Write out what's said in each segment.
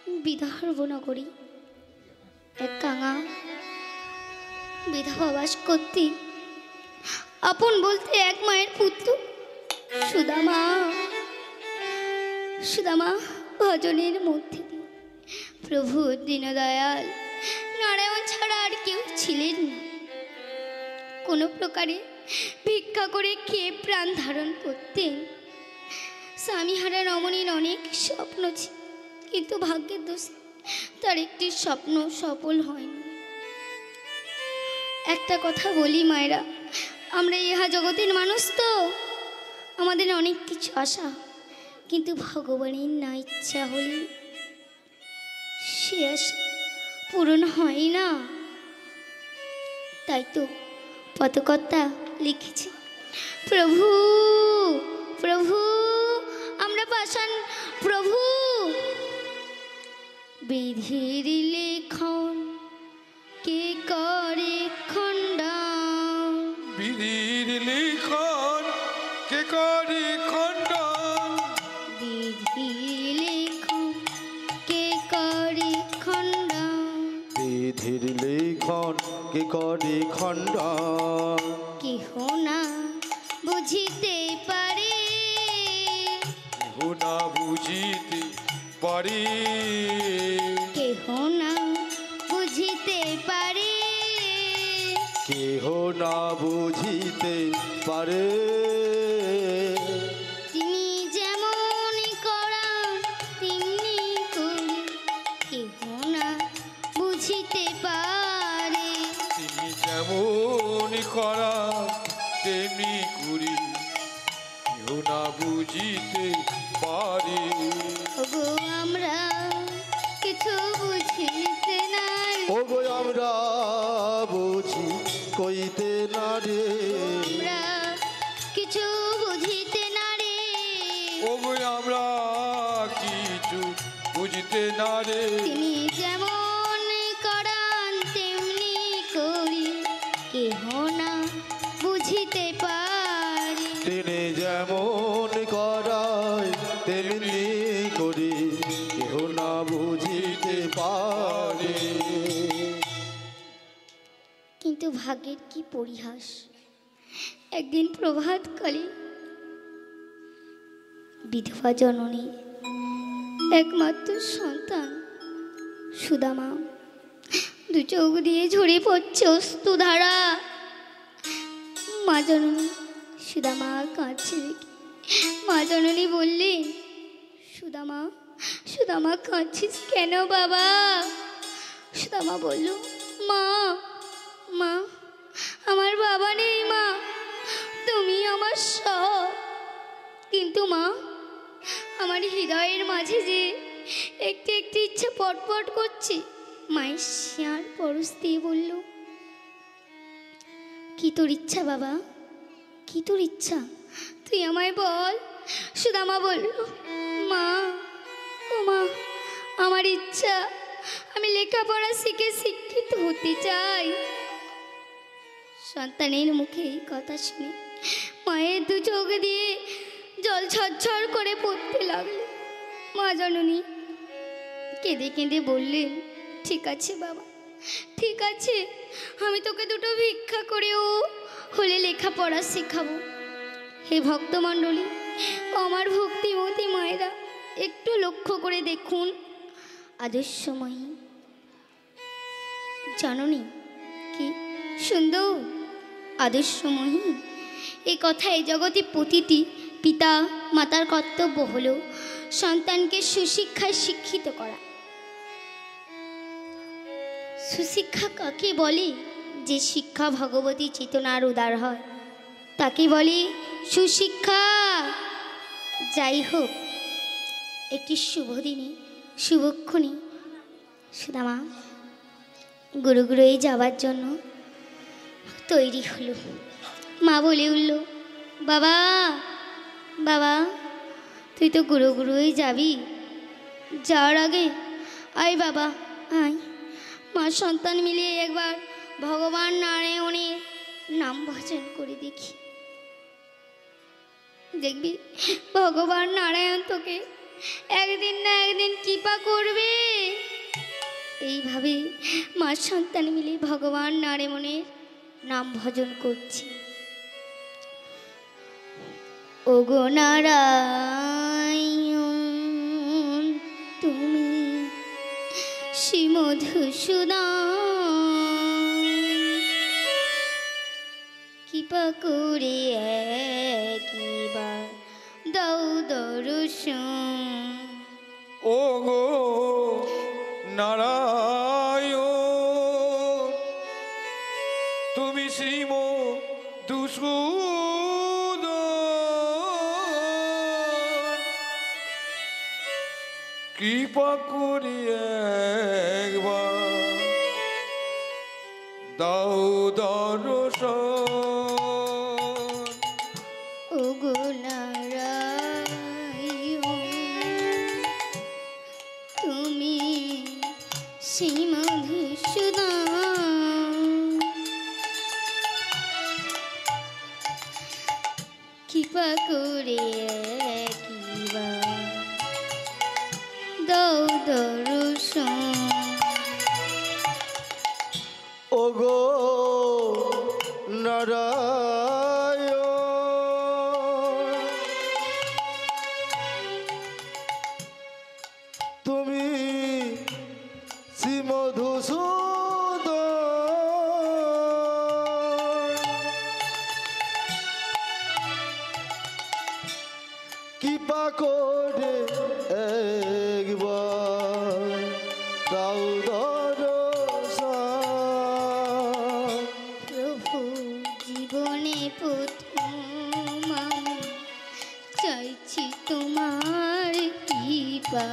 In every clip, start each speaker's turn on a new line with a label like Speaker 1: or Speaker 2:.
Speaker 1: বিদর্ভ নগরী এক কাঙা বিধবা বাস করতে, আপন বলতে এক মায়ের পুত্র সুদামা। সুদামা ভজনের মধ্যে দিয়ে প্রভু দীনদয়াল নারায়ণ ছাড়া আর কেউ ছিলেন না। কোনো প্রকারে ভিক্ষা করে খেয়ে প্রাণ ধারণ করতেন। স্বামীহারা রমণীর অনেক স্বপ্ন ছিল, কিন্তু ভাগ্যের দোষে তার একটি স্বপ্ন সফল হয়নি। একটা কথা বলি মায়েরা, আমরা ইহা জগতের মানুষ তো, আমাদের অনেক কিছু আশা, কিন্তু ভগবানের না ইচ্ছা হলে সে আশা পূরণ হয় না। তাই তো পথকর্তা লিখেছে, প্রভু প্রভু আমরা পাষাণ প্রভু, বিধির লেখন কে করে খণ্ডন,
Speaker 2: বিধির লেখন কে করে খণ্ডন,
Speaker 1: বিধির লেখন কে করে খণ্ডন,
Speaker 3: বিধির লেখন কে করে খণ্ডন,
Speaker 1: কেহ না বুঝিতে পারে,
Speaker 2: কেহ না বুঝিতে পারে,
Speaker 1: কেহ না বুঝিতে পারে,
Speaker 3: কেহ না বুঝিতে পারে।
Speaker 1: তিনি যেমন করান তেমনি করি, কেহ না বুঝিতে পারে,
Speaker 2: তিনি যেমন করা তেমনি করি, কেহ না বুঝিতে পারে।
Speaker 1: ওগো আমরা কিছু বুঝিতে নাই,
Speaker 3: ওগো আমরা বুঝি কইতে না রে,
Speaker 1: আমরা কিছু বুঝিতে না রে,
Speaker 2: ওগো আমরা কিছু বুঝিতে না রে,
Speaker 1: তিনি যেমন করান তেমনি করি, কেহ না বুঝিতে পারে,
Speaker 3: তিনি যেমন করায় তেমনি করি, কেহ না বুঝিতে পারে।
Speaker 1: কিন্তু ভাগ্যের কি পরিহাস, একদিন প্রভাতকালে বিধবা জননী একমাত্র সন্তান সুদামা দু চোখ দিয়ে ঝরে পড়ছে অশ্রুধারা। মা জননী সুদামা কাঁদছে দেখে মা জননী বললেন, সুদামা সুদামা কাঁদছিস কেন বাবা? সুদামা বলল, মা মা আমার বাবা নেই, মা তুমি আমার সব। কিন্তু মা আমার হৃদয়ের মাঝে যে একটি একটি ইচ্ছা পটপট করছে। মায়ের শিয়ার পরশ দিয়ে বলল, কি তোর ইচ্ছা বাবা, কি তোর ইচ্ছা, তুই আমায় বল। সুদামা বলল, মা ও মা আমার ইচ্ছা, আমি লেখাপড়া শিখে শিক্ষিত হতে চাই। সন্তানের মুখে এই কথা শুনে মায়ের দু চোখ দিয়ে জল ঝরঝর করে পড়তে লাগলো। মা জননী কেঁদে কেঁদে বললেন, ঠিক আছে বাবা, ঠিক আছে, আমি তোকে দুটো ভিক্ষা করেও হলে লেখাপড়া শেখাবো। হে ভক্তমণ্ডলী, আমার ভক্তিমতী মায়েরা একটু লক্ষ্য করে দেখুন, আদর্শময়ী জননী কি সুন্দর, আদর্শময়ী। এই কথায় জগতে প্রতিটি পিতা মাতার কর্তব্য হলো সন্তানকে সুশিক্ষায় শিক্ষিত করা। সুশিক্ষা কাকে বলে? যে শিক্ষা ভগবতী চেতনার উদার হয় তাকে বলে সুশিক্ষা। যাই হোক, একটি শুভদিনে শুভক্ষণে সুদামা গুরুগুরুই যাবার জন্য তৈরি হলো। মা বলে উঠল, বাবা বাবা তুই তো গুরুগুরুই যাবি, যাওয়ার আগে আয় বাবা আয়, মা সন্তান মিলে একবার ভগবান নারায়ণের নাম ভজন করে দেখি, দেখবি ভগবান নারায়ণ তোকে একদিন না একদিন কৃপা করবে। এইভাবে মা সন্তান মিলে ভগবান নারায়ণের নাম ভজন করছি। ওগো নারায়ণ তুমি শ্রীমধুসূদন, কৃপা করে একবার দাও দর্শন।
Speaker 2: ও গো নারায়ণ তুমি শ্রীমধুসূদন, কৃপা করে একবার দাও দর্শন।
Speaker 1: ওগো নারায়ণ তুমি শ্রীমধুসূদন, কৃপা করে একবার দাও দর্শন।
Speaker 3: ওগো নারায়ণ তুমি শ্রীমধুসূদন, কৃপা করে একবার দাও দর্শন।
Speaker 1: প্রভু জীবনে প্রথম আমি চাইছি তোমার কৃপা,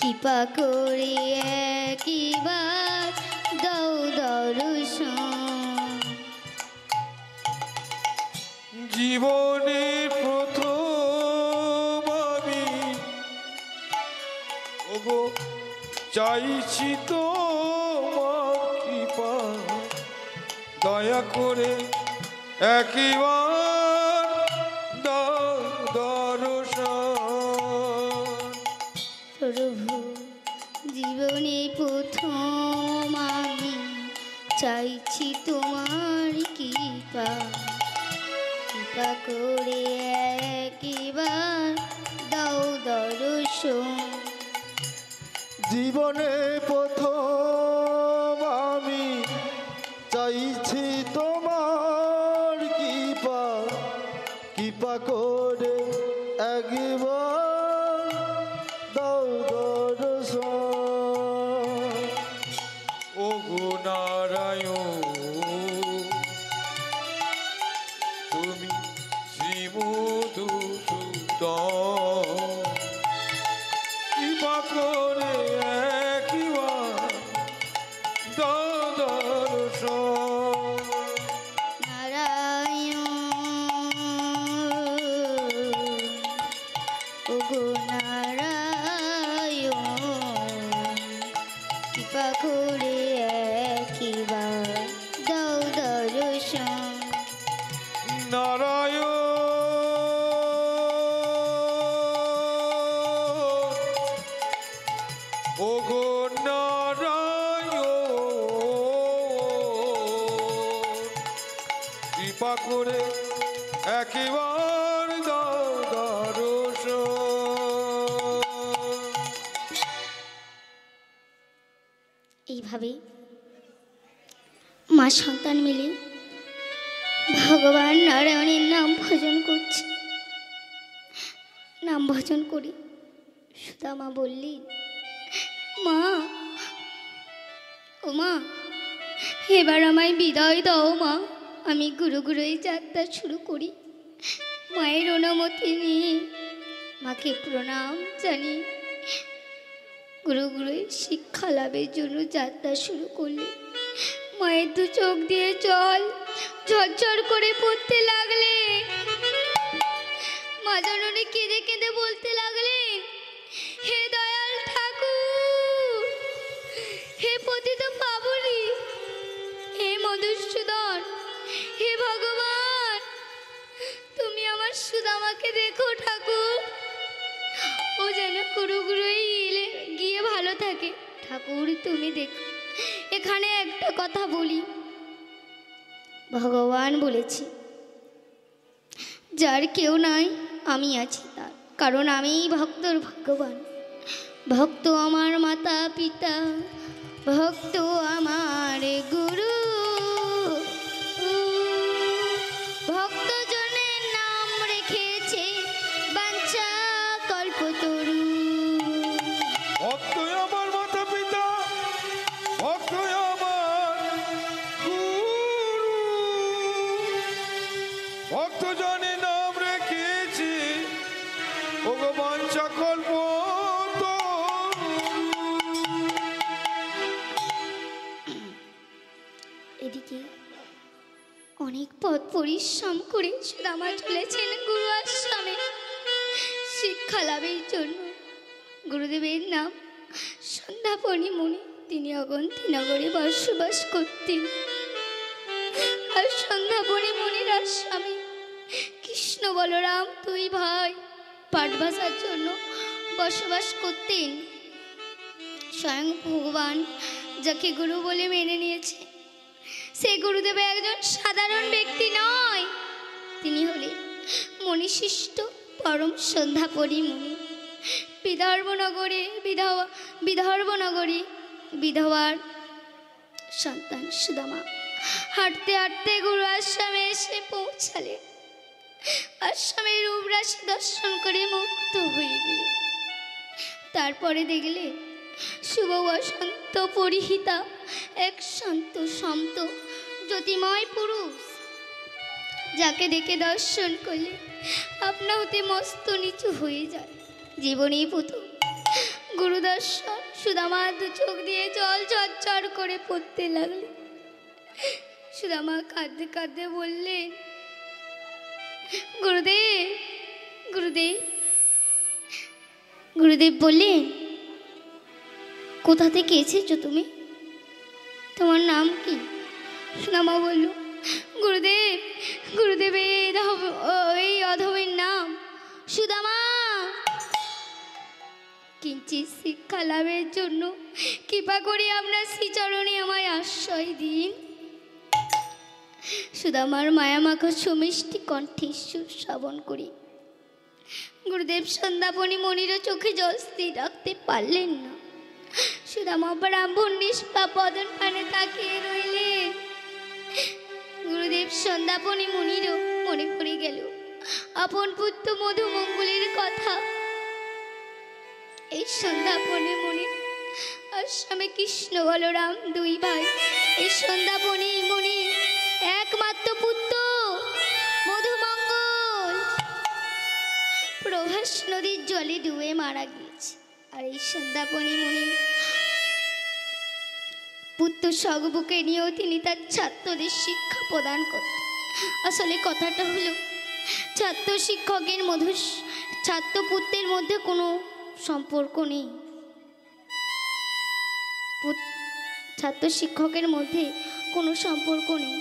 Speaker 1: কৃপা করে একবার দাও দর্শন।
Speaker 2: জীবনের প্রথম আমি ওগো চাইছি তোমার কৃপা, দয়া করে একবার দাও দর্শন।
Speaker 1: প্রভু জীবনে প্রথম আমি চাইছি তোমার কৃপা, কৃপা করে একবার দাও দর্শন।
Speaker 3: জীবনে প্রথম আমি চাইছি তোমার কৃপা, কৃপা করে একবার দাও দর্শন।
Speaker 2: ও গো নারায়ণ তুমি শ্রীমধুসূদন, কৃপা করে একবার দাও দর্শন।
Speaker 1: নারায়ণ ওগো নারায়ণ, কৃপা করে একবার দাও দর্শন।
Speaker 2: নারায়ণ ও গো নারায়ণ, কৃপা করে একবার দাও দর্শন।
Speaker 1: এইভাবে মা সন্তান মিলে ভগবান নারায়ণের নাম ভজন করছি। নাম ভজন করি সুদামা বললি, মা ও মা এবার আমায় বিদায় দাও মা, আমি গুরু গুরুই যাত্রা শুরু করি। মায়ের অনুমতি নিয়ে মাকে প্রণাম জানি গুরু গুরুই শিক্ষা লাভের জন্য যাত্রা শুরু করলে। মায়ের দু চোখ দিয়ে জল ঝরঝর করে পড়তে লাগলে। মা জননী কেঁদে কেঁদে বলতে লাগলেন, হে দয়াল ঠাকুর, হে পতিত পাবনী, হে মধুসূদন, হে ভগবান, তুমি আমার সুদামাকে দেখো ঠাকুর, ও যেন গুরু গুরুই গিয়ে ভালো থাকে। ঠাকুর ঠাকুর তুমি দেখো, এখানে একটা কথা বলি, ভগবান বলেছে যার কেউ নাই আমি আছি তার, কারণ আমি ভক্তর ভগবান। ভক্ত আমার মাতা পিতা, ভক্ত আমার গুরু, ভক্তজনের নাম রেখেছে বাঞ্ছা কল্পতরু।
Speaker 2: ভক্তই আমার মাতা পিতা, ভক্তই আমার গুরু, ভক্তজনে নাম রেখেছি ভগবান সকল্প।
Speaker 1: এদিকে অনেক পথ পরিশ্রম করে সুদামা চলেছেন গুরু আশ্রমে শিক্ষা লাভের জন্য। গুরুদেবের নাম সন্ধ্যাপনী মুনি, তিনি অগন্তি নগরে বসবাস করতেন। আর সন্ধ্যাপনী মুনির আশ্রমে কৃষ্ণ বলরাম দুই ভাই পাঠ ভাষার জন্য বসবাস করতেন। স্বয়ং ভগবান যাকে গুরু বলে মেনে নিয়েছে, সেই গুরুদেব একজন সাধারণ ব্যক্তি নয়, তিনি হলেন মনীশিষ্ট পরম সন্ধ্যাপনী মুনি। বিদর্ভনগরে বিধবার সন্তান সুদামা হাঁটতে হাঁটতে গুরু আশ্রমে এসে পৌঁছালেন। আশ্রমের রূপরাশি দর্শন করে মুগ্ধ হয়ে গেলেন। তারপরে দেখলেন শুভ বসন্ত পরিহিতা এক শান্ত শান্ত জ্যোতিময় পুরুষ, যাকে দেখে দর্শন করলে আপনা হতে মস্ত নিচু হয়ে যায়। জীবনে প্রথম গুরু দর্শন, সুদামা দু চোখ দিয়ে জল ঝরঝর করে পড়তে লাগলেন। সুদামা কাঁদতে কাঁদতে বললেন, গুরুদেব গুরুদেব। গুরুদেব বললেন, কোথা থেকে এসেছো তুমি, তোমার নাম কি? সুদামা বলল, গুরুদেব গুরুদেব এই অধমের নাম সুদামা। কিঞ্চিৎ শিক্ষা লাভের জন্য কৃপা করে আপনার শ্রীচরণে আমায় আশ্রয় দিন। সুদামার মায়ামাখা সুমিষ্টি কণ্ঠে সুর শ্রবণ করি গুরুদেব সন্ধ্যাপনী মনিরও চোখে জল স্থির রাখতে পারলেন না। সুদামা ব্রাহ্মণ নিষ্পাপদন পানে তাকিয়ে রইলেন। গুরুদেব সন্ধ্যাপনী মুনিরও মনে পড়ে গেল আপন পুত্র মধুমঙ্গলের কথা। এই সন্ধ্যাপনী মুনি আশ্রমে কৃষ্ণ বলরাম দুই ভাই, এই সন্ধ্যাপনী মুনি একমাত্র পুত্র মধুমঙ্গল প্রভাস নদীর জলে ডুবে মারা গিয়েছে। আর এই সন্ধ্যাপনী মুনি পুত্র সগবুকে নিয়েও তিনি তার ছাত্রদের শিক্ষা প্রদান করতেন। আসলে কথাটা হলো ছাত্র শিক্ষকের ছাত্র পুত্রের মধ্যে কোনো সম্পর্ক নেই, ছাত্র শিক্ষকের মধ্যে কোনো সম্পর্ক নেই।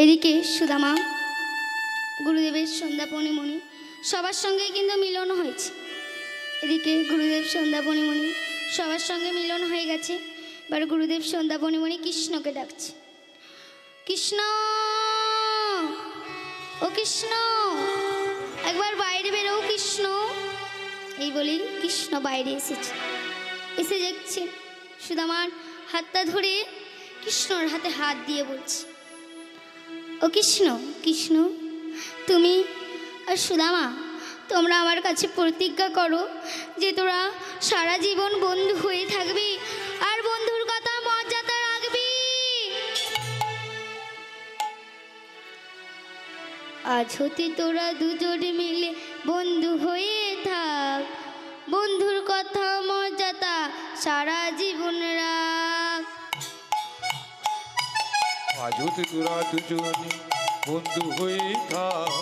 Speaker 1: এদিকে সুদামা গুরুদেবের সন্ধ্যাপনী মুনি সবার সঙ্গে কিন্তু মিলন হয়েছে। এদিকে গুরুদেব সন্ধ্যাপনী মুনি সবার সঙ্গে মিলন হয়ে গেছে। এবার গুরুদেব সন্ধ্যাপনী মুনি কৃষ্ণকে ডাকছে, কৃষ্ণ ও কৃষ্ণ একবার বাইরে বেরো কৃষ্ণ। এই বলি কৃষ্ণ বাইরে এসেছে। এসে দেখছে সুদামার হাতটা ধরে কৃষ্ণর হাতে হাত দিয়ে বলছে, ও কৃষ্ণ কৃষ্ণ তুমি আর সুদামা তোমরা আমার কাছে প্রতিজ্ঞা করো যে তোরা সারা জীবন বন্ধু হয়ে থাকবি আর বন্ধুর কথা মর্যাদা রাখবি। আজ হতে তোরা দুজন মিলে বন্ধু হয়ে থাক, বন্ধুর কথা মর্যাদা সারা জীবন রাখ।
Speaker 2: আজ হতে তোরা দুজনে বন্ধু হয়ে থাক,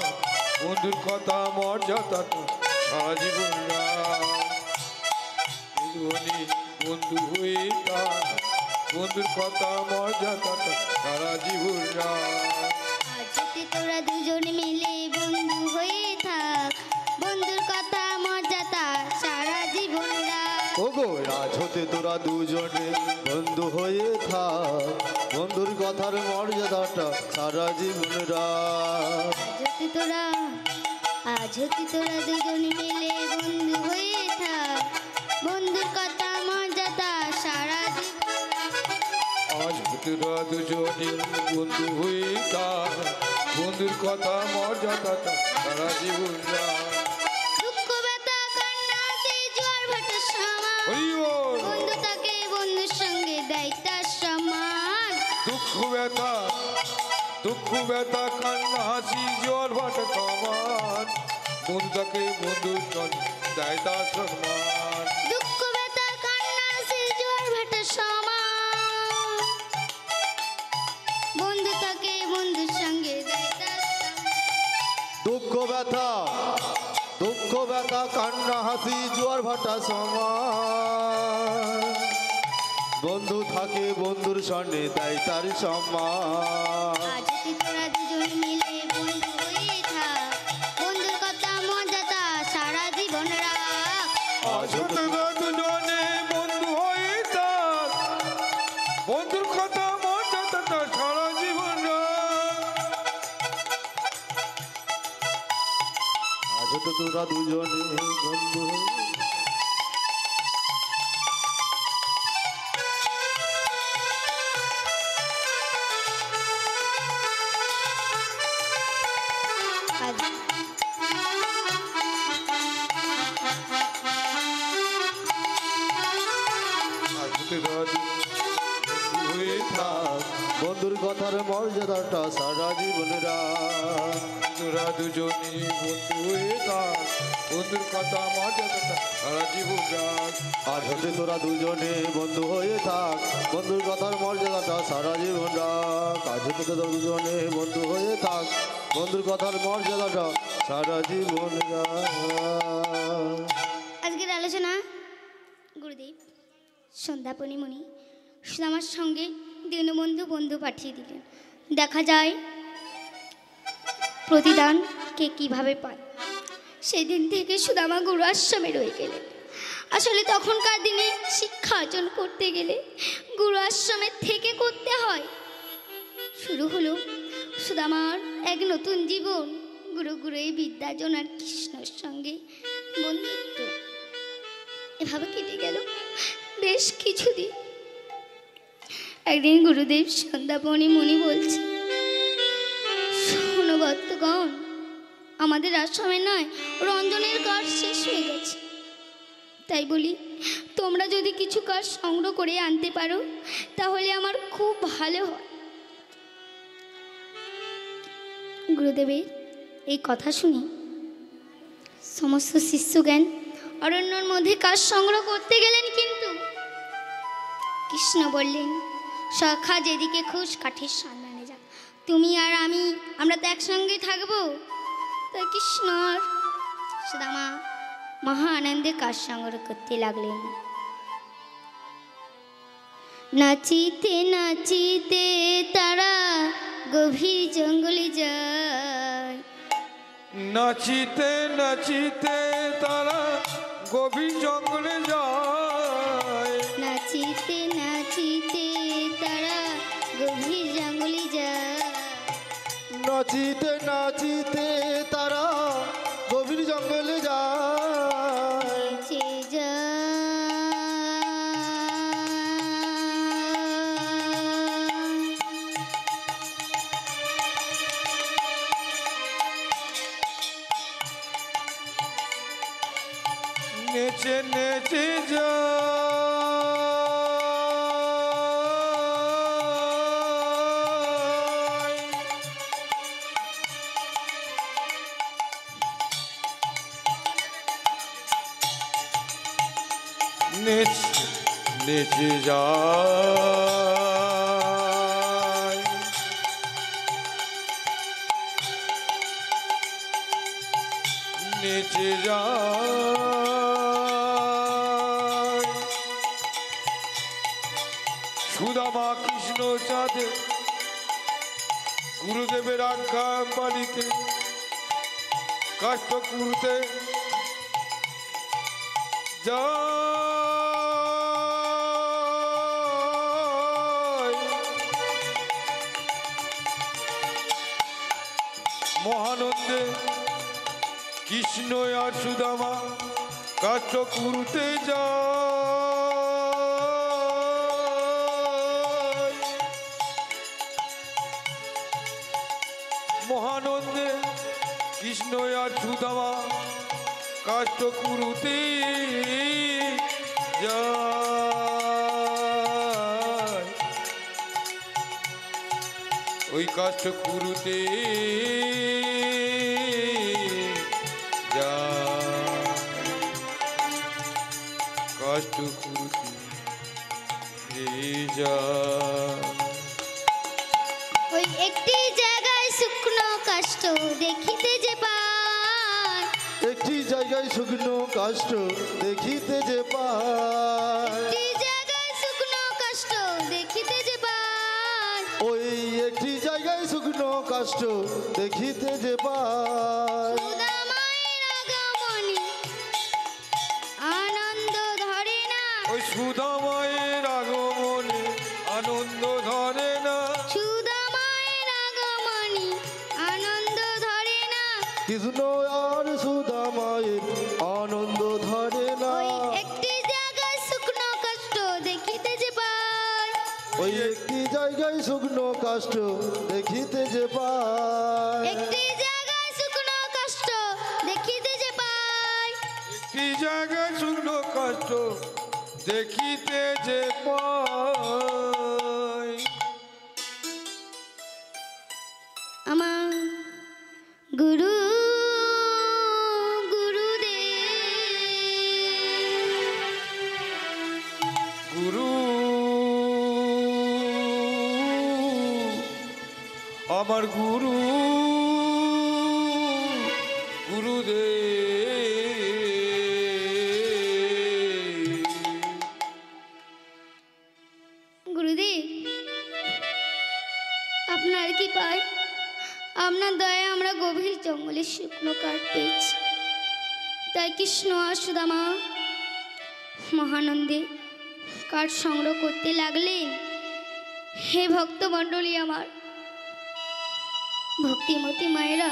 Speaker 2: বন্ধুর কথা মর্যাদাটা সারা জীবন রাখ। বন্ধু হয়ে থাক, বন্ধুর কথা মর্যাদাটা সারা জীবন রাখ।
Speaker 1: আজ হতে তোরা দুজন মিলে বন্ধু হয়ে থাক, বন্ধুর কথা মর্যাদা সারা জীবন রাখ।
Speaker 3: ওগো আজ হতে তোরা দুজনে বন্ধু হয়ে থাক, বন্ধুর কথার মর্যাদাটা সারা জীবন রাখ।
Speaker 1: আজ হতে তোরা দুজনে মিলে বন্ধু হয়ে থাক, বন্ধুর কথা মর্যাদা সারা জীবন রাখ।
Speaker 2: আজ তোরা দুজনে বন্ধু হয়ে থাক, বন্ধুর কথা মর্যাদাটা সারা জীবন রাখ।
Speaker 1: দুঃখ ব্যথা কান্নাতে জোয়ার ভাটার সমান,
Speaker 2: হরি বল।
Speaker 1: বন্ধু তাকে বন্ধুর সঙ্গে দেয় তার সম্মান।
Speaker 2: দুঃখ ব্যথা কান্না হাসি জল ভাটা সমান, বন্ধুকে বন্ধুর সঙ্গে দেয় তার সম্মান।
Speaker 1: দুঃখ ব্যথা কান্না সে জোয়ার ভাটার সমান, বন্ধু তাকে বন্ধুর সঙ্গে দেয় তার সম্মান।
Speaker 3: দুঃখ ব্যথা কান্না হাসি জোয়ার ভাটা সমান, বন্ধু থাকে বন্ধুর সঙ্গে দেয় তার সম্মান।
Speaker 1: আজ হতে তোরা দুজন মিলে বন্ধু হয়ে থাক, বন্ধুর কথা মর্যাদা সারা জীবন রাখ।
Speaker 2: আজ তোরা দুজনে বন্ধু হয়ে থাক, বন্ধুর কথা মর্যাদাটা সারা জীবন রাখ।
Speaker 3: আজ তো তোরা দুজনে বন্ধু
Speaker 2: আজ তোরা বন্ধু হয়ে থাক,
Speaker 3: বন্ধুর কথার মর্যাদাটা সারা জীবন রাখ।
Speaker 2: তোরা দুজনে বন্ধু হয়ে থাক, বন্ধুর কথা মর্যাদাটা সারা জীবন রাখ।
Speaker 3: আজ হতে তোরা দুজনে বন্ধু হয়ে থাক, বন্ধুর কথার মর্যাদাটা সারা জীবন রাখ। আজ হতে তোরা দুজনে বন্ধু হয়ে থাক, বন্ধুর কথার মর্যাদাটা সারা জীবন রাখ।
Speaker 1: আজকের আলোচনা গুরুদেব সন্ধ্যাপনী মণি সুদামার সঙ্গে দীনবন্ধু বন্ধু পাঠিয়ে দিলেন। দেখা যায় প্রতিদান কে কিভাবে পায়। সেদিন থেকে সুদামা গুরু আশ্রমে রয়ে গেলেন। আসলে তখনকার দিনে শিক্ষা অর্জন করতে গেলে গুরু আশ্রমের থেকে করতে হয়। শুরু হলো সুদামার এক নতুন জীবন। গুরু গুরুই বিদ্যার্জন আর কৃষ্ণর সঙ্গে বন্ধুত্ব। এভাবে কেটে গেল বেশ কিছুদিন। একদিন গুরুদেব সন্ধ্যাপনী মুনি বলছে, শোনো ভক্তগণ, আমাদের আশ্রমে নয় রঞ্জনের কাজ শেষ হয়ে গেছে। তাই বলি তোমরা যদি কিছু কাজ সংগ্রহ করে আনতে পারো তাহলে আমার খুব ভালো হয়। গুরুদেবের এই কথা শুনে সমস্ত শিষ্যজ্ঞান অরণ্যর মধ্যে কাজ সংগ্রহ করতে গেলেন, কিন্তু কৃষ্ণ বললেন, সখা যেদিকে খুশ কাঠের সন্ধানে যা, তুমি আর আমরা তো একসঙ্গে থাকবো। তাই কৃষ্ণ আর সুদামা মহা আনন্দে কাজ সংগ্রহ করতে লাগলেন। নাচিতে নাচিতে তারা গভীর জঙ্গলে যায়,
Speaker 2: নাচিতে নাচিতে তারা গভীর জঙ্গলে যায়।
Speaker 1: নাচিতে নাচিতে তারা গভীর জঙ্গলে যায়।
Speaker 3: নাচিতে নাচিতে তারা গভীর জঙ্গলে যায়।
Speaker 1: নিচে যায়।
Speaker 2: নেচে নেচে যায়। নেচে নেচে যায়। নেচে যায়। সুদামা কৃষ্ণ চাঁদে গুরুদেবের আজ্ঞা পালিতে কাষ্ঠ করতে যায়। মহানন্দে কৃষ্ণ আর সুদামা কাষ্ট কুরুতে যায়। মহানন্দে কৃষ্ণ আর সুদামা কাষ্ট কুরুতে যায়। ওই কাষ্ট কুরুতে কাষ্ট কুরুতে
Speaker 1: ওই একটি জায়গায় শুকনো কাষ্ট দেখিতে যে পায়।
Speaker 3: একটি জায়গায় শুকনো কাষ্ট দেখিতে যে পায়।
Speaker 1: একটি জায়গায় শুকনো কাষ্ট দেখিতে যে পায়।
Speaker 3: ওই একটি জায়গায় শুকনো কাষ্ট দেখিতে যে পায়।
Speaker 1: সুদামায়ের আগমনে আনন্দ ধরে না।
Speaker 2: ওই সুদামায়ের আগমনে আনন্দ ধরে না।
Speaker 1: সুদামায়ের আগমনে আনন্দ ধরে না।
Speaker 3: কৃষ্ণ আর সুদামায়ের আনন্দ ধরে না।
Speaker 1: ওই একটি জায়গায় শুকনো কাষ্ট দেখিতে যে পায়।
Speaker 3: ওই একটি জায়গায় শুকনো কাষ্ট দেখিতে যে পায়।
Speaker 1: একটি জায়গায় শুকনো কাষ্ট দেখিতে যে পায়।
Speaker 2: একটি জায়গায় শুকনো কাষ্ট দেখিতে যে পায়।
Speaker 1: আমার গুরু গুরুদেব
Speaker 2: গুরু আমার গুরু গুরুদেব।
Speaker 1: গুরুদেব আপনার কি পায় আপনার দয়ায় আমরা গভীর জঙ্গলে শুকনো কাঠ পেয়েছি। তাই কৃষ্ণ আর সুদামা মহানন্দে কাঠ সংগ্রহ করতে লাগলেন। হে ভক্তমণ্ডলী আমার ভক্তিমতী মায়েরা,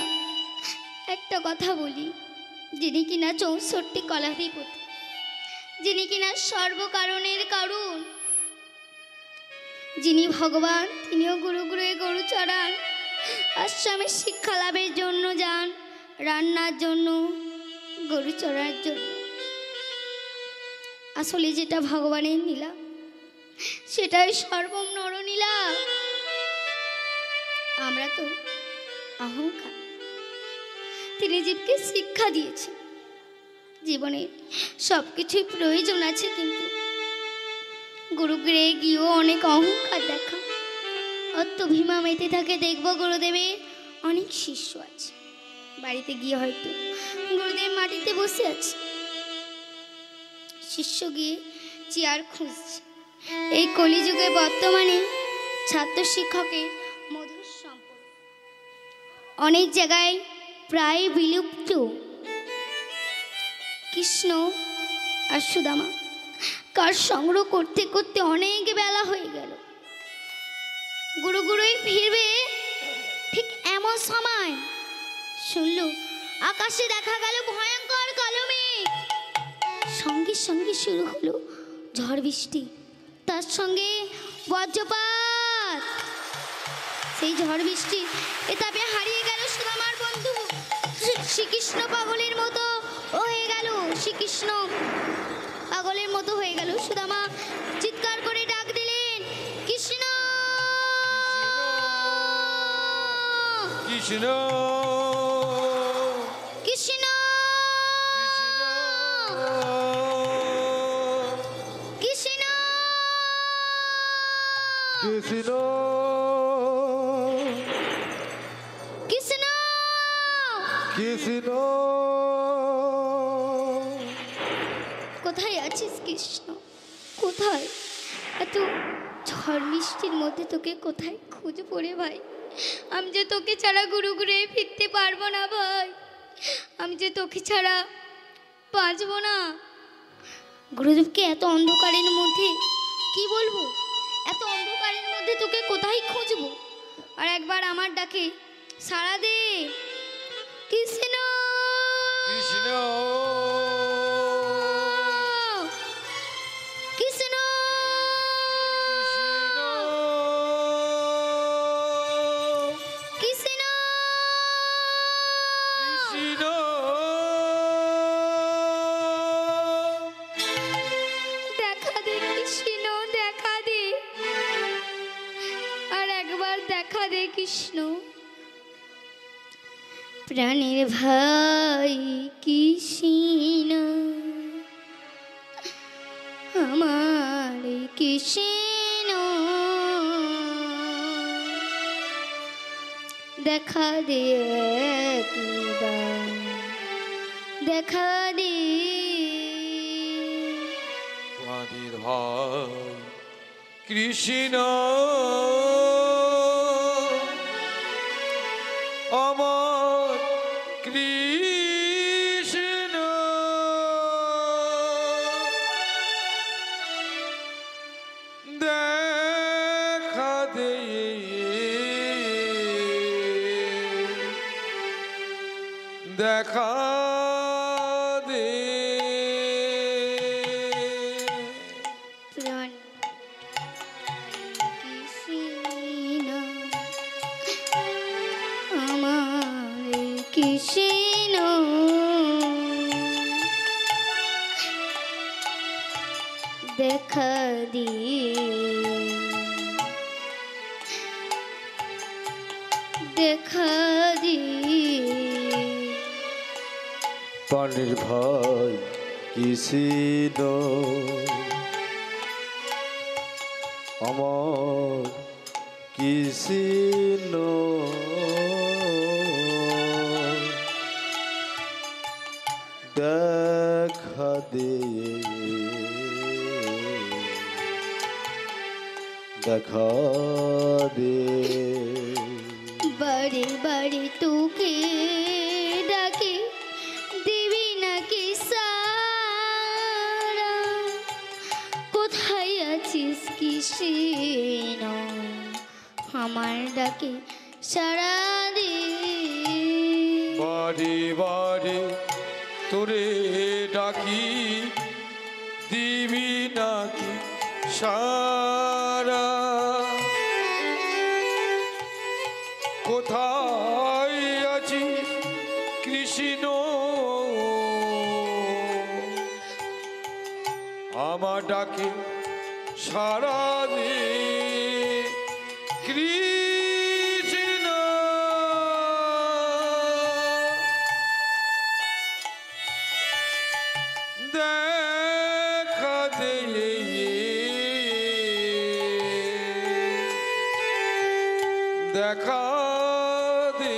Speaker 1: একটা কথা বলি, যিনি কিনা 64 কলাধিপতি, যিনি কিনা সর্বকারণের কারণ, যিনি ভগবান, তিনিও গুরু গুরুয়ে গরু চড়ান, আশ্রমের শিক্ষা লাভের জন্য যান, রান্নার জন্য, গরু চড়ার জন্য। আসলে যেটা ভগবানের নীলা সেটাই সর্বম নরনীলা। আমরা তো অহংকার। তিনি জীবকে শিক্ষা দিয়েছেন জীবনে সব কিছুই প্রয়োজন আছে, কিন্তু গুরুগৃহে গিয়েও অনেক অহংকার দেখা, অত্যভিমা মেতে থাকে। দেখবো গুরুদেবের অনেক শিষ্য আছে, বাড়িতে গিয়ে হয়তো গুরুদেব মাটিতে বসে আছে, শিষ্য গিয়ে চেয়ার খুঁজছে। এই কলিযুগে বর্তমানে ছাত্র শিক্ষকের মধুর সম্পর্ক অনেক জায়গায় প্রায় বিলুপ্ত। কৃষ্ণ আর সুদামা কাঠ সংগ্রহ করতে করতে অনেক বেলা হয়ে গেল। গুরু গুরুই ফিরবে ঠিক এমন সময় শুনল আকাশে দেখা গেল ভয়ঙ্কর কালো মেঘ। সঙ্গে সঙ্গে শুরু হলো ঝড় বৃষ্টি, তার সঙ্গে বজ্রপাত। সেই ঝড় বৃষ্টি এতাপে হারিয়ে গেল সুদামার বন্ধু শ্রীকৃষ্ণ। পাগলের মতো হয়ে গেল শ্রীকৃষ্ণ, পাগলের মতো হয়ে গেল। সুদামা চিৎকার করে ডাক দিলেন, কৃষ্ণ
Speaker 2: কৃষ্ণ
Speaker 1: কৃষ্ণ কৃষ্ণ
Speaker 3: কৃষ্ণ
Speaker 1: কৃষ্ণ
Speaker 3: কৃষ্ণ
Speaker 1: কোথায় আছিস কৃষ্ণ? কোথায়? এত ঝড় বৃষ্টির মধ্যে তোকে কোথায় খুঁজে পড়ে ভাই? আমি যে তোকে ছাড়া গুরু ঘুরে ফিরতে পারবো না ভাই, আমি যে তোকে ছাড়া বাঁচবো না। গুরুদেবকে এত অন্ধকারের মধ্যে কি বলবো, এত অন্ধকারের মধ্যে তোকে কোথায় খুঁজবো? আর একবার আমার ডাকে সাড়া দে কৃষ্ণ
Speaker 2: কৃষ্ণ
Speaker 1: কৃষ্ণ কৃষ্ণ
Speaker 2: কৃষ্ণ
Speaker 1: দেখা দে কৃষ্ণ দেখা দে আর একবার দেখা দে কৃষ্ণ প্রাণের ভাই কৃষ্ণ আমার কৃষ্ণ দেখা দে একবার দেখা দে
Speaker 2: তোমাদের ভাই কৃষ্ণ আমার কৃষ্ণ দেখা দে দেখা দে
Speaker 1: প্রাণ কৃষ্ণ আমার কৃষ্ণ দেখা দি দেখা দি
Speaker 3: প্রাণের ভাই কৃষ্ণ আমার কৃষ্ণ দেখা দে দেখা দে
Speaker 1: বাড়ি বাড়ি তোকে ডাকে দিবি নাকি সারা কোথায় আছিস কৃষ্ণ আমার ডাকে সারা দে
Speaker 2: বারে বারে তোরে ডাকি দিবি নাকি সারা কোথায় আছিস কৃষ্ণ আমার ডাকে সারা দে কৃষ্ণ দেখা দে দেখা দে